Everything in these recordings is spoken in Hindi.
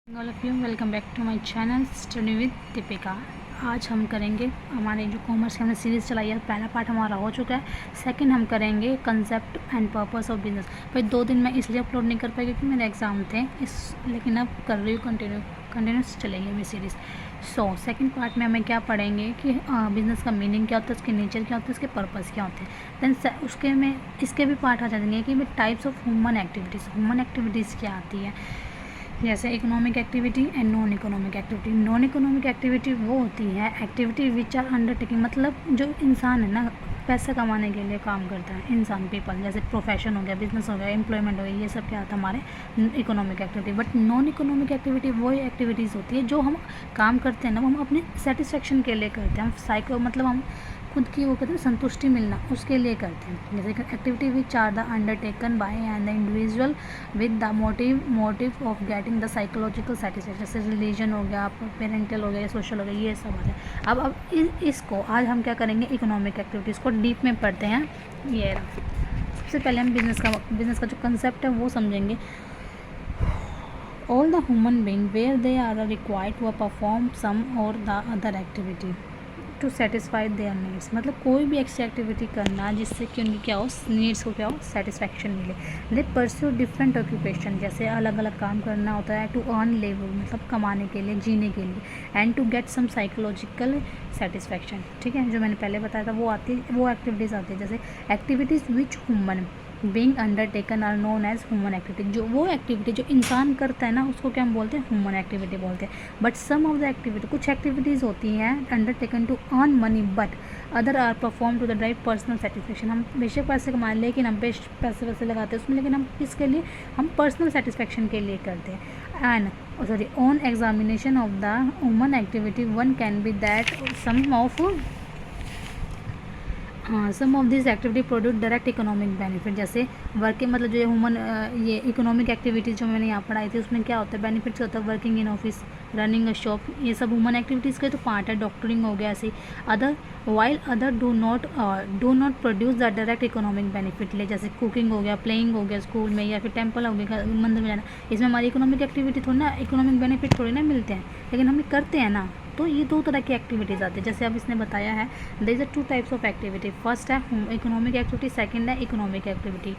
All of you welcome back to my channel study with Deepika. आज हम करेंगे हमारे जो कॉमर्स की हमने सीरीज़ चलाई है, पहला पार्ट हमारा हो चुका है। सेकंड हम करेंगे concept and purpose of business. भाई 2 दिन मैं इसलिए अपलोड नहीं कर पाई क्योंकि मेरे एग्ज़ाम थे लेकिन अब कर रही हूँ कंटिन्यूस चलेगी मेरी सीरीज़। सेकंड पार्ट में हमें क्या पढ़ेंगे कि बिज़नेस का मीनिंग क्या होता है, उसके नेचर क्या होता है, उसके पर्पस क्या होते हैं। देन उसके में इसके भी पार्ट आ जाएंगे कि टाइप्स ऑफ ह्यूमन एक्टिविटीज़ क्या आती है, जैसे economic activity and non economic activity. Non economic activity वो होती है एक्टिविटी विच आर अंडरटेकिंग, मतलब जो इंसान है ना पैसा कमाने के लिए काम करता है इंसान पीपल, जैसे प्रोफेशन हो गया, बिजनेस हो गया, एम्प्लॉयमेंट हो गया, ये सब क्या आता है हमारे economic activity. But non economic activity वही एक्टिविटीज़ होती है जो हम काम करते हैं ना, वो हम अपने सेटिस्फेक्शन के लिए करते हैं। हम मतलब हम खुद की वो कहते हैं संतुष्टि मिलना, उसके लिए करते हैं। जैसे activity which are the undertaken by and the individual with the motive of getting the psychological satisfaction, जैसे रिलीजन हो गया, पेरेंटल हो गया, सोशल हो गया, ये सब आता है। अब इसको आज हम क्या करेंगे, इकोनॉमिक एक्टिविटीज़ को डीप में पढ़ते हैं। ये सबसे पहले हम बिजनेस का जो कंसेप्ट है वो समझेंगे। All the human being where they are required to perform some और the other activity to satisfy their needs, मतलब कोई भी एक्स्ट्रा एक्टिविटी करना जिससे कि उनकी क्या हो, नीड्स को क्या हो, सेटिस्फैक्शन मिले। दे परस्यू डिफरेंट ऑक्यूपेशन, जैसे अलग अलग काम करना होता है, टू अर्न लेबर मतलब कमाने के लिए, जीने के लिए, and to get some psychological satisfaction. ठीक है, जो मैंने पहले बताया था वो एक्टिविटीज़ आती है। जैसे activities which human being undertaken are known as human activity, जो वो एक्टिविटी जो इंसान करता है ना उसको क्या हम बोलते हैं, ह्यूमन एक्टिविटी बोलते हैं। But some of the activity, कुछ एक्टिविटीज़ होती हैं undertaken to earn money but other are perform to the drive personal satisfaction. हम बेशक पैसे कमाए लेकिन हम पैसे वैसे लगाते हैं उसमें, लेकिन हम किसके लिए, हम पर्सनल सेटिस्फेक्शन के लिए करते हैं। And on examination of the human activity one can be that some of this activity produce direct economic benefit, जैसे वर्किंग मतलब जो ह्यूमन ये इकोनॉमिक एक्टिविटीज़ जो मैंने यहाँ पढ़ाई थी उसमें क्या होता है, बेनिफिट्स होता है working in office, running a shop, ये सब ह्यूमन एक्टिविटीज़ के तो पार्ट है। डॉक्टरिंग हो गया, ऐसे other do not produce the direct economic benefit, ले जैसे कुकिंग हो गया, प्लेइंग हो गया स्कूल में, या फिर टेम्पल हो गया, मंदिर में जाना, इसमें हमारी इकोनॉमिक एक्टिविटी थोड़ी ना, इकोनॉमिक बेनिफिट थोड़ी ना मिलते हैं, लेकिन हम करते हैं ना। तो ये 2 तरह की एक्टिविटीज़ आती है, जैसे अब इसने बताया है there is 2 types of activity. First है इकोनॉमिक एक्टिविटी, सेकंड है economic activity,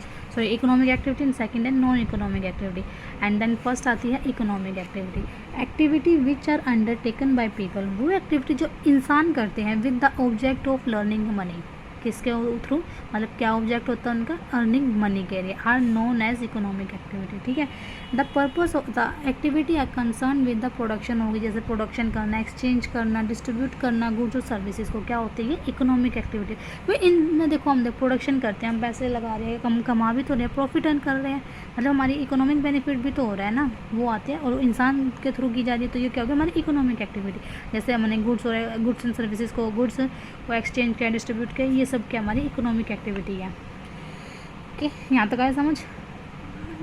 economic activity and second है non economic activity. And then first आती है economic activity which are undertaken by people, वो एक्टिविटी जो इंसान करते हैं with the object of learning money, किसके थ्रू, मतलब क्या ऑब्जेक्ट होता है उनका, अर्निंग मनी के लिए, are known as economic activity. ठीक है, the purpose of the activity are concern with the production होगी, जैसे प्रोडक्शन करना, एक्सचेंज करना, डिस्ट्रीब्यूट करना गुड्स और सर्विसेज को, क्या होती है, इकोनॉमिक एक्टिविटी। भाई इनमें देखो हम प्रोडक्शन करते हैं, हम पैसे लगा रहे हैं, कमा भी तो रहे हैं, प्रॉफिट अर्न कर रहे हैं, मतलब हमारी इकोनॉमिक बेनिफिट भी तो हो रहा है ना, वो आते हैं, और इंसान के थ्रू की जा रही है, तो ये क्या हो गया, हमारी इकोनॉमिक एक्टिविटी। जैसे हमने गुड्स एंड सर्विसेज को एक्सचेंज किया, डिस्ट्रीब्यूट किया, ये सब क्या हमारी इकोनॉमिक एक्टिविटी है। ओके, यहाँ तक आया समझ।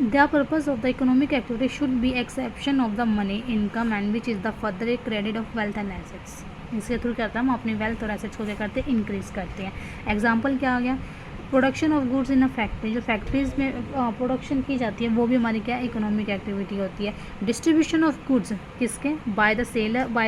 The purpose of the economic activity should be exception of the money income and which is the further credit of wealth and assets. इसके थ्रू क्या होता है, हम अपनी वेल्थ और एसेट्स को क्या करते हैं, इंक्रीज़ करते हैं। एग्जाम्पल क्या आ गया, production of goods in a factory, जो फैक्ट्रीज़ में प्रोडक्शन की जाती है वो भी हमारी क्या इकोनॉमिक एक्टिविटी होती है। डिस्ट्रीब्यूशन ऑफ गुड्स किसके, by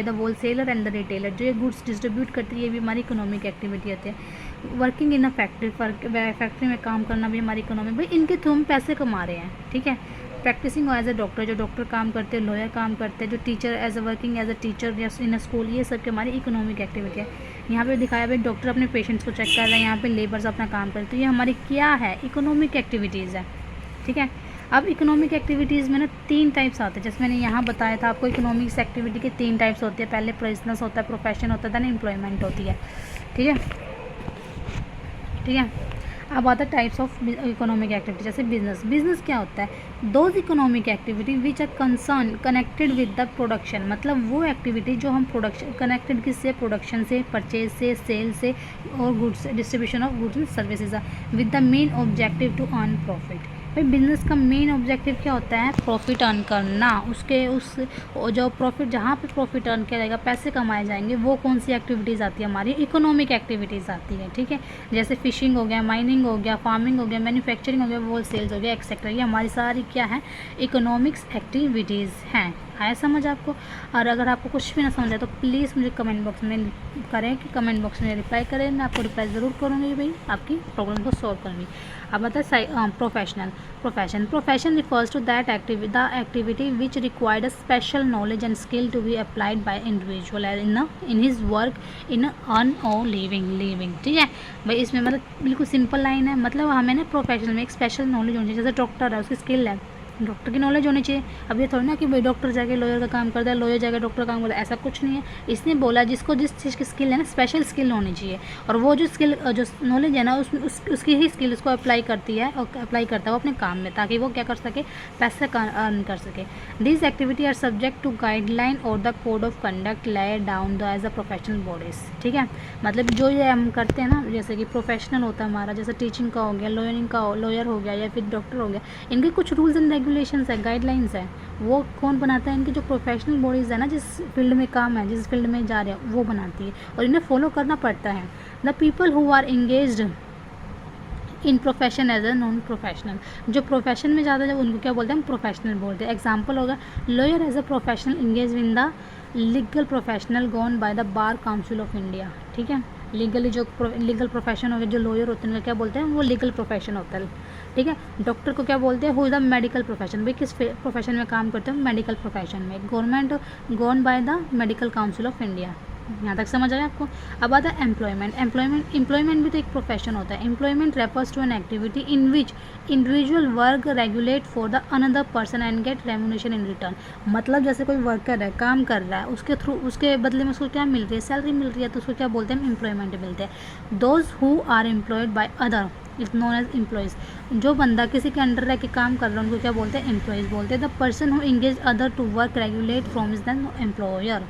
the wholesaler and the retailer, जो ये गुड्स डिस्ट्रीब्यूट करती है ये भी हमारी इकोनॉमिक एक्टिविटी होती है। वर्किंग इन अ फैक्ट्री में काम करना भी हमारी इकोनॉमिक, भाई इनके थ्रू हम पैसे कमा रहे हैं। ठीक है, प्रैक्टिसिंग एज अ डॉक्टर, जो डॉक्टर काम करते हैं, लॉयर काम करते हैं, जो teacher working as a teacher या इन अ स्कूल, ये सब की हमारी इकोनॉमिक एक्टिविटी है। यहाँ पे दिखाया भाई डॉक्टर अपने पेशेंट्स को चेक कर रहे हैं, यहाँ पे लेबर्स अपना काम करते हैं, तो ये हमारी क्या है, इकोनॉमिक एक्टिविटीज़ है। ठीक है, अब इकोनॉमिक एक्टिविटीज़ में ना 3 टाइप्स आते हैं, जैसे मैंने यहाँ बताया था आपको, इकोनॉमिक्स एक्टिविटी के 3 टाइप्स होते हैं। पहले बिजनेस होता है, प्रोफेशन होता है, देन एम्प्लॉयमेंट होती है। ठीक है, अब आता है टाइप्स ऑफ इकोनॉमिक एक्टिविटी। जैसे बिजनेस क्या होता है, those economic activity which are concern connected with the production, मतलब वो एक्टिविटी जो हम प्रोडक्शन कनेक्टेड किससे, प्रोडक्शन से, परचेज से, सेल से, और goods distribution of goods and services with the main objective to earn profit. भाई बिज़नेस का मेन ऑब्जेक्टिव क्या होता है, प्रॉफिट अर्न करना। जो प्रॉफिट, जहाँ पे प्रॉफिट अर्न किया जाएगा, पैसे कमाए जाएंगे, वो कौन सी एक्टिविटीज़ आती है, हमारी इकोनॉमिक एक्टिविटीज़ आती है। ठीक है, जैसे फिशिंग हो गया, माइनिंग हो गया, फार्मिंग हो गया, मैन्युफैक्चरिंग हो गया, होल सेल्स हो गया, एक्सेट्रा, ये हमारी सारी क्या है, इकोनॉमिक्स एक्टिविटीज़ हैं। आया समझ आपको? और अगर आपको कुछ भी ना समझ आए तो प्लीज़ मुझे कमेंट बॉक्स में करें, कि कमेंट बॉक्स में रिप्लाई करें, मैं आपको रिप्लाई ज़रूर करूँगी भाई, आपकी प्रॉब्लम को सॉल्व करूँगी। अब बताए profession refers to that activity which required a special knowledge and skill to be applied by individual in his work in earn और लिविंग। ठीक है भाई, इसमें मतलब बिल्कुल सिंपल लाइन है, मतलब हमें ना प्रोफेशनल में एक स्पेशल नॉलेज होनी चाहिए। जैसे डॉक्टर है, उसकी स्किल है, डॉक्टर की नॉलेज होनी चाहिए। अब ये थोड़ी ना कि भाई डॉक्टर जाके लॉयर का काम करता है, लॉयर जाके डॉक्टर का काम करता है, ऐसा कुछ नहीं है। इसने बोला जिसको जिस चीज़ की स्किल है ना, स्पेशल स्किल होनी चाहिए, और वो जो स्किल जो नॉलेज है ना, उसकी ही स्किल उसको अप्लाई करती है और अप्लाई करता है वो अपने काम में, ताकि वो क्या कर सके, पैसा अर्न कर सके। This activity are subject to guideline और the code of conduct laid down the as a professional bodies. ठीक है, मतलब जो ये हम करते हैं ना, जैसे कि प्रोफेशनल होता है हमारा, जैसे टीचिंग का हो गया, लॉयर हो गया या फिर डॉक्टर हो गया, इनके कुछ रूल्स एंड रेगुलेशंस है, गाइडलाइंस है। वो कौन बनाता है? इनकी जो प्रोफेशनल बॉडीज़ है ना, जिस फील्ड में काम है, जिस फील्ड में जा रहे हैं, वो बनाती है, और इन्हें फॉलो करना पड़ता है। The people who are engaged in profession as a non professional, जो प्रोफेशन में ज़्यादा जब उनको क्या बोलते हैं, हम प्रोफेशनल बोलते हैं। एग्जाम्पल होगा lawyer as a professional engage in the legal professional gone by the bar council of India. ठीक है, लीगली जो लीगल प्रोफेशन हो गया, जो लॉयर होते हैं उनको क्या बोलते हैं, वो लीगल प्रोफेशन होता है। ठीक है, डॉक्टर को क्या बोलते हैं, who is the medical profession, भाई किस प्रोफेशन में काम करते हैं, मेडिकल प्रोफेशन में। Government gone by the medical council of India. यहाँ तक समझ आया आपको? अब आता है एम्प्लॉयमेंट भी तो एक प्रोफेशन होता है। Employment refers to an activity in which individual work regulate for the another person and get remuneration in return. मतलब जैसे कोई वर्कर है, काम कर रहा है, उसके थ्रू, उसके बदले में उसको क्या मिल रही है, सैलरी मिल रही है, तो उसको क्या बोलते हैं, एम्प्लॉयमेंट मिलते हैं। Those who are employed by other is known as employees. जो बंदा किसी के अंडर रह के काम कर रहा है, उनको क्या बोलते हैं, एम्प्लॉयज़ बोलते हैं। The person who engage other to work regulate from is the employer,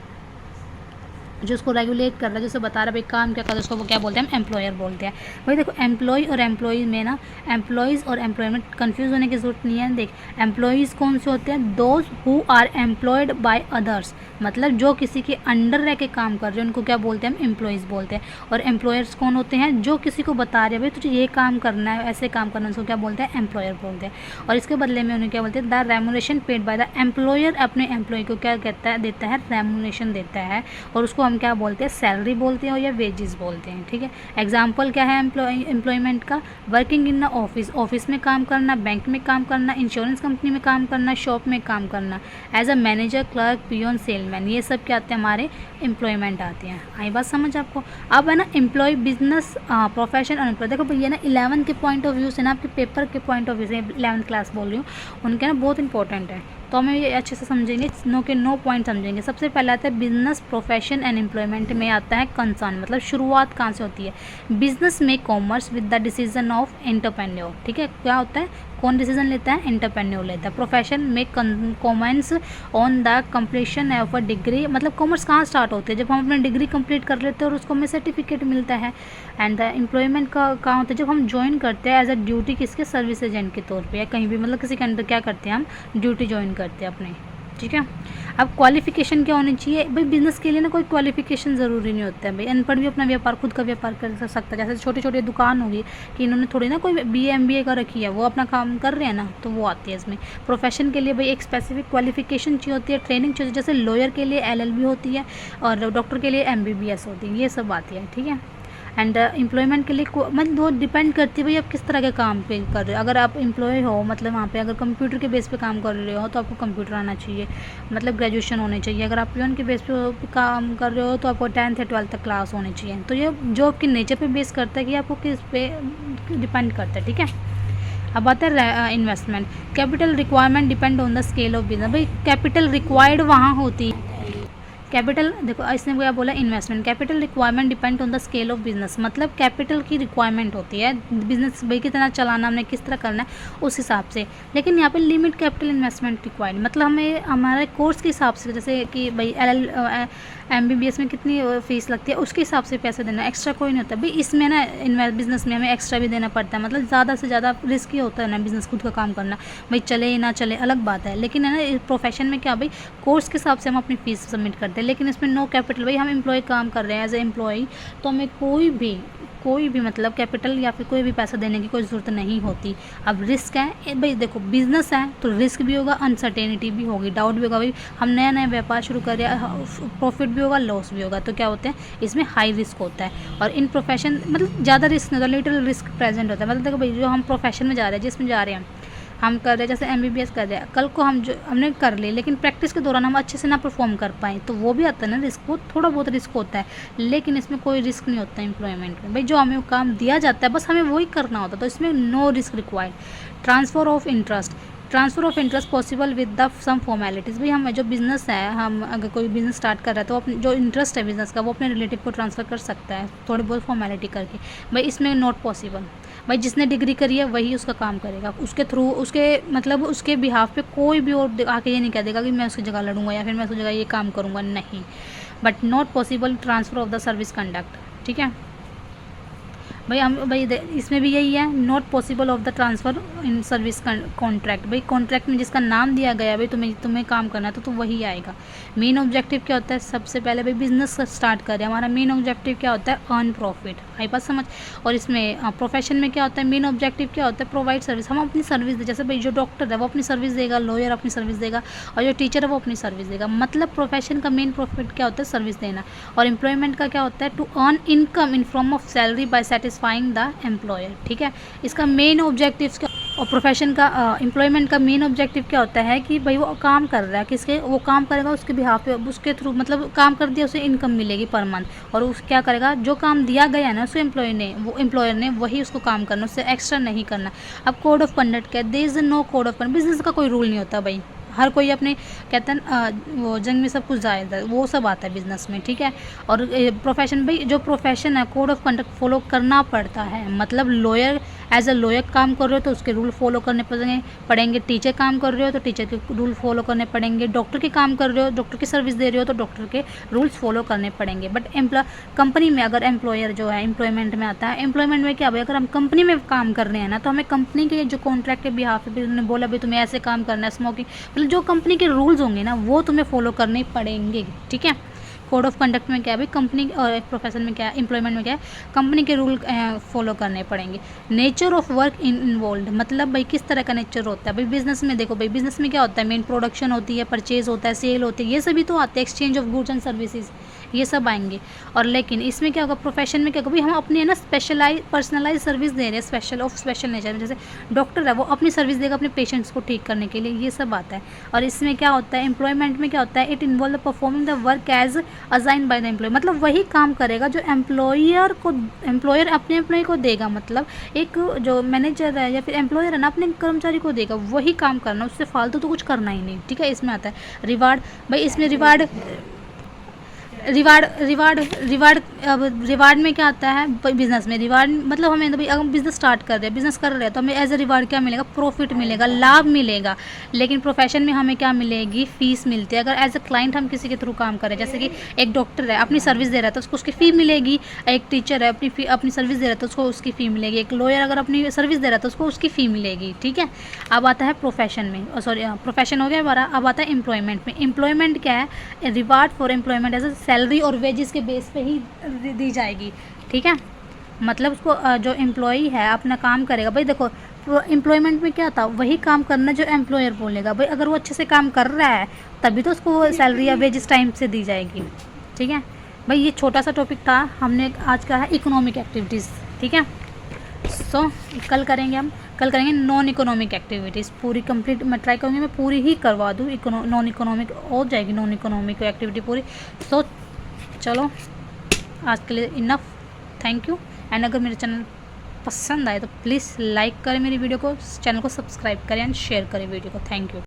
जो उसको रेगुलेट कर रहा है, जो उसे बता रहा है भाई काम क्या कर रहा है, उसको वो क्या बोलते हैं, एम्प्लॉयर बोलते हैं। भाई देखो, एम्प्लॉय और एम्प्लॉय में ना, एम्प्लॉयज़ और एम्प्लॉयमेंट कंफ्यूज होने की जरूरत नहीं है। देख, एम्प्लॉयज़ कौन से होते हैं, those who are employed by others, मतलब जो किसी के अंडर रह के काम कर रहे हैं, उनको क्या बोलते हैं, एम्प्लॉयज़ बोलते हैं। और एम्प्लॉयर्स कौन होते हैं, जो किसी को बता रहे हैं भाई तुझे ये काम करना है, ऐसे काम करना है, उसको क्या बोलते हैं, एम्प्लॉयर बोलते हैं। और इसके बदले में उन्हें क्या बोलते हैं, the remuneration paid by the employer, अपने एम्प्लॉय को क्या कहता है, देता है, रेम्युनेशन देता है, और उसको हम क्या बोलते हैं, सैलरी बोलते हैं या वेजेस बोलते हैं। ठीक है, एग्जाम्पल क्या है एम्प्लॉयमेंट का, working in the office, office में काम करना, बैंक में काम करना, इंश्योरेंस कंपनी में काम करना, शॉप में काम करना, as a manager, clerk, peon, salesman, ये सब क्या आते हैं, हमारे एम्प्लॉयमेंट आते हैं। आई बात समझ आपको? अब है ना एम्प्लॉय, बिजनेस, प्रोफेशन और एम्प्लॉय। देखो भैया ना 11 के पॉइंट ऑफ व्यू से ना, आपके पेपर के पॉइंट ऑफ व्यू से 11th क्लास बोल रही हूँ, उनके ना बहुत इंपॉर्टेंट है, तो हमें ये अच्छे से समझेंगे, नो पॉइंट समझेंगे। सबसे पहले आता है बिजनेस, प्रोफेशन एंड एम्प्लॉयमेंट में आता है कंसर्न, मतलब शुरुआत कहाँ से होती है। बिजनेस में commerce with the decision of entrepreneur. ठीक है, क्या होता है, कौन डिसीजन लेता है, एंटरप्रेन्योर लेता है। प्रोफेशन में commence on the completion of a degree, मतलब कॉमर्स कहाँ स्टार्ट होते हैं, जब हम अपनी डिग्री कंप्लीट कर लेते हैं और उसको हमें सर्टिफिकेट मिलता है। एंड द एम्प्लॉयमेंट का कहाँ होता है, जब हम ज्वाइन करते हैं एज अ ड्यूटी, किसके, सर्विस एजेंट के तौर पे, या कहीं भी, मतलब किसी के अंदर क्या करते हैं, हम ड्यूटी ज्वाइन करते हैं अपने। ठीक है, अब क्वालिफिकेशन क्या होनी चाहिए भाई, बिजनेस के लिए ना कोई क्वालिफिकेशन ज़रूरी नहीं होता है भाई, अनपढ़ भी अपना व्यापार, खुद का व्यापार कर सकता है। जैसे छोटी छोटी दुकान होगी कि इन्होंने थोड़ी ना कोई BA MBA का रखी है, वो अपना काम कर रहे हैं ना, तो वो आती है इसमें। प्रोफेशन के लिए भाई एक स्पेसिफिक क्वालिफिकेशन चाहिए होती है, ट्रेनिंग चाहिए, जैसे लॉयर के लिए LLB होती है और डॉक्टर के लिए MBBS होती है, ये सब आती है। ठीक है, एंड एम्प्लॉयमेंट के लिए मतलब वो डिपेंड करती है भाई आप किस तरह के काम पे कर रहे हो। अगर आप एम्प्लॉय हो, मतलब वहाँ पे अगर कंप्यूटर के बेस पे काम कर रहे हो तो आपको कंप्यूटर आना चाहिए, मतलब ग्रेजुएशन होनी चाहिए। अगर आप पियोन के बेस पे काम कर रहे हो तो आपको 10th या 12th तक क्लास होनी चाहिए। तो ये जॉब के नेचर पे बेस करता है कि आपको किस पे डिपेंड करता है। ठीक है, अब आता है investment. Capital requirement depend on the scale of business. भाई कैपिटल रिक्वायर्ड वहाँ होती है, कैपिटल, देखो इसने क्या बोला, investment. Capital requirement depend on the scale of business, मतलब कैपिटल की रिक्वायरमेंट होती है बिजनेस भाई कितना चलाना, हमने किस तरह करना है उस हिसाब से। लेकिन यहाँ पे लिमिट कैपिटल इन्वेस्टमेंट रिक्वायर्ड, मतलब हमें हमारे कोर्स के हिसाब से, जैसे कि भाई MBBS में कितनी फीस लगती है उसके हिसाब से पैसे देना, एक्स्ट्रा कोई नहीं होता भाई इसमें ना। बिजनेस में हमें एक्स्ट्रा भी देना पड़ता है, मतलब ज़्यादा से ज़्यादा रिस्की होता है ना बिजनेस, खुद का काम करना, भाई चले ना चले अलग बात है। लेकिन है ना प्रोफेशन में क्या भाई, कोर्स के हिसाब से हम अपनी फ़ीस सबमिट कर मानते हैं, लेकिन इसमें नो कैपिटल। भाई हम एम्प्लॉय काम कर रहे हैं एज ए एम्प्लॉय, तो हमें कोई भी मतलब कैपिटल या फिर कोई भी पैसा देने की कोई ज़रूरत नहीं होती। अब रिस्क है भाई, देखो बिजनेस है तो रिस्क भी होगा, अनसर्टेनिटी भी होगी, डाउट भी होगा। भाई हम नया नया व्यापार शुरू कर रहे हैं, प्रॉफिट भी होगा, लॉस भी होगा, तो क्या होते हैं इसमें हाई रिस्क होता है। और इन प्रोफेशन मतलब ज़्यादा रिस्क नहीं होता, लिटिल रिस्क प्रेजेंट होता है। मतलब देखो भाई जो हम प्रोफेशन में जा रहे हैं, जिसमें जा रहे हैं, हम कर रहे हैं जैसे MBBS कर रहे हैं, कल को हम जो हमने कर ली लेकिन प्रैक्टिस के दौरान हम अच्छे से ना परफॉर्म कर पाएँ, तो वो भी आता है ना रिस्क, वो थोड़ा बहुत रिस्क होता है। लेकिन इसमें कोई रिस्क नहीं होता है एम्प्लॉयमेंट में। भाई जो हमें काम दिया जाता है बस हमें वही करना होता है, तो इसमें no risk required. Transfer of interest possible with the some formalities. भाई हम जो बिज़नेस है, हम अगर कोई बिज़नेस स्टार्ट कर रहा है तो अपने जो इंटरेस्ट है बिज़नेस का वो अपने रिलेटिव को ट्रांसफ़र कर सकता है थोड़ी बहुत फॉर्मेलिटी करके। भाई इसमें नॉट पॉसिबल। भाई जिसने डिग्री करी है वही उसका काम करेगा, उसके थ्रू उसके मतलब उसके बिहाफ पे कोई भी और आके ये नहीं कह देगा कि मैं उसकी जगह लड़ूंगा या फिर मैं उसकी जगह ये काम करूँगा, नहीं। But not possible transfer of the service conduct, ठीक है भाई इसमें भी यही है, not possible of the transfer in service contract. भाई कॉन्ट्रैक्ट में जिसका नाम दिया गया भाई तुम्हें काम करना है तो वही आएगा। मेन ऑब्जेक्टिव क्या होता है, सबसे पहले भाई बिजनेस स्टार्ट करें, हमारा मेन ऑब्जेक्टिव क्या होता है, अर्न प्रॉफिट। आई बात समझ। और इसमें प्रोफेशन में क्या होता है, मेन ऑब्जेक्टिव क्या होता है, प्रोवाइड सर्विस। हम अपनी सर्विस दे, जैसे भाई जो डॉक्टर है वो अपनी सर्विस देगा, लॉयर अपनी सर्विस देगा, और जो टीचर है वो अपनी सर्विस देगा। मतलब प्रोफेशन का मेन प्रॉफिट क्या होता है, सर्विस देना। और एम्प्लॉयमेंट का क्या होता है, to earn income in form of salary by satisfying the employer, ठीक है। इसका मेन ऑब्जेक्टिव क्या, और प्रोफेशन का एम्प्लॉयमेंट का मेन ऑब्जेक्टिव क्या होता है कि भाई वो काम कर रहा है, किसके वो काम करेगा, उसके बिहाफ पे, उसके थ्रू मतलब काम कर दिया, उसे इनकम मिलेगी पर मंथ। और उस क्या करेगा, जो काम दिया गया है ना उसे एम्प्लॉयर ने वही उसको काम करना, उससे एक्स्ट्रा नहीं करना। अब कोड ऑफ कंडक्ट क्या है, there is no code of conduct. Business का कोई रूल नहीं होता भाई, हर कोई अपने कहते हैं वो जंग में सब कुछ जायज़ है, वो सब आता है बिजनेस में, ठीक है। और प्रोफेशन, भाई जो प्रोफेशन है कोड ऑफ कंडक्ट फॉलो करना पड़ता है। मतलब लॉयर एज अ लॉयर काम कर रहे हो तो उसके रूल फॉलो करने पड़ेंगे, टीचर काम कर रहे हो तो टीचर के रूल फॉलो करने पड़ेंगे, डॉक्टर के काम कर रहे हो, डॉक्टर की सर्विस दे रहे हो तो डॉक्टर के रूल्स फॉलो करने पड़ेंगे। बट कंपनी में अगर एम्प्लॉयर जो है एम्प्लॉयमेंट में आता है, एम्प्लॉयमेंट में क्या भाई, अगर हम कंपनी में काम कर रहे हैं ना तो हमें कंपनी के जो कॉन्ट्रैक्ट के बिहाफ पे उन्होंने बोला भाई तुम्हें ऐसे काम करना है, स्मोकिंग, मतलब जो कंपनी के रूल्स होंगे ना वो तुम्हें फॉलो करने पड़ेंगे, ठीक है। कोड ऑफ कंडक्ट में क्या है भाई, कंपनी और प्रोफेशन में क्या है, एम्प्लॉयमेंट में क्या है, कंपनी के रूल फॉलो करने पड़ेंगे। नेचर ऑफ वर्क इन्वॉल्व, मतलब भाई किस तरह का नेचर होता है। भाई बिजनेस में देखो, भाई बिजनेस में क्या होता है, मेन प्रोडक्शन होती है, परचेज होता है, सेल होती है, ये सभी तो आते हैं, exchange of goods and services, ये सब आएंगे। और लेकिन इसमें क्या होगा, प्रोफेशन में क्या होगा भाई, हम अपनी है ना पर्सनलाइज सर्विस दे रहे हैं, स्पेशल नेचर। जैसे डॉक्टर है वो अपनी सर्विस देगा अपने पेशेंट्स को ठीक करने के लिए, ये सब आता है। और इसमें क्या होता है, एम्प्लॉयमेंट में क्या होता है, it involve performing the work as assign by the employer. मतलब वही काम करेगा जो एम्प्लॉयर अपने एम्प्लॉय को देगा। मतलब एक जो मैनेजर है या फिर एम्प्लॉयर है ना अपने कर्मचारी को देगा, वही काम करना, उससे फालतू तो कुछ करना ही नहीं, ठीक है। इसमें आता है रिवार्ड। भाई इसमें रिवार्ड में क्या आता है, बिजनेस में रिवार्ड मतलब हमें तो भाई अगर बिजनेस स्टार्ट कर रहे हैं, बिजनेस कर रहे हैं तो हमें एज ए रिवार्ड क्या मिलेगा, प्रॉफिट मिलेगा, लाभ मिलेगा। लेकिन प्रोफेशन में हमें क्या मिलेगी, फीस मिलती है। अगर एज ए क्लाइंट हम किसी के थ्रू काम करें, जैसे कि एक डॉक्टर है अपनी सर्विस दे रहा है तो उसको उसकी फ़ी मिलेगी, एक टीचर है अपनी सर्विस दे रहा है तो उसको उसकी फ़ी मिलेगी, एक लॉयर अगर अपनी सर्विस दे रहा है तो उसको उसकी फ़ी मिलेगी, ठीक है। अब आता है प्रोफेशन में, प्रोफेशन हो गया हमारा। अब आता है एम्प्लॉयमेंट में। एम्प्लॉयमेंट क्या है, reward for employment as salary और वेजेस के बेस पे ही दी जाएगी, ठीक है। मतलब उसको जो एम्प्लॉई है अपना काम करेगा। भाई देखो एम्प्लॉयमेंट में क्या था, वही काम करना जो एम्प्लॉयर बोलेगा। भाई अगर वो अच्छे से काम कर रहा है तभी तो उसको सैलरी या वेजेस टाइम से दी जाएगी, ठीक है। भाई ये छोटा सा टॉपिक था, हमने आज का है इकोनॉमिक एक्टिविटीज़, ठीक है। सो कल करेंगे नॉन इकोनॉमिक एक्टिविटीज़ पूरी कंप्लीट। मैं ट्राई करूँगी मैं पूरी ही करवा दूँ, नॉन इकोनॉमिक हो जाएगी नॉन इकोनॉमिक एक्टिविटी पूरी। सो चलो आज के लिए इनफ, थैंक यू। एंड अगर मेरे चैनल पसंद आए तो प्लीज़ लाइक करें मेरी वीडियो को, चैनल को सब्सक्राइब करें एंड शेयर करें वीडियो को। Thank you.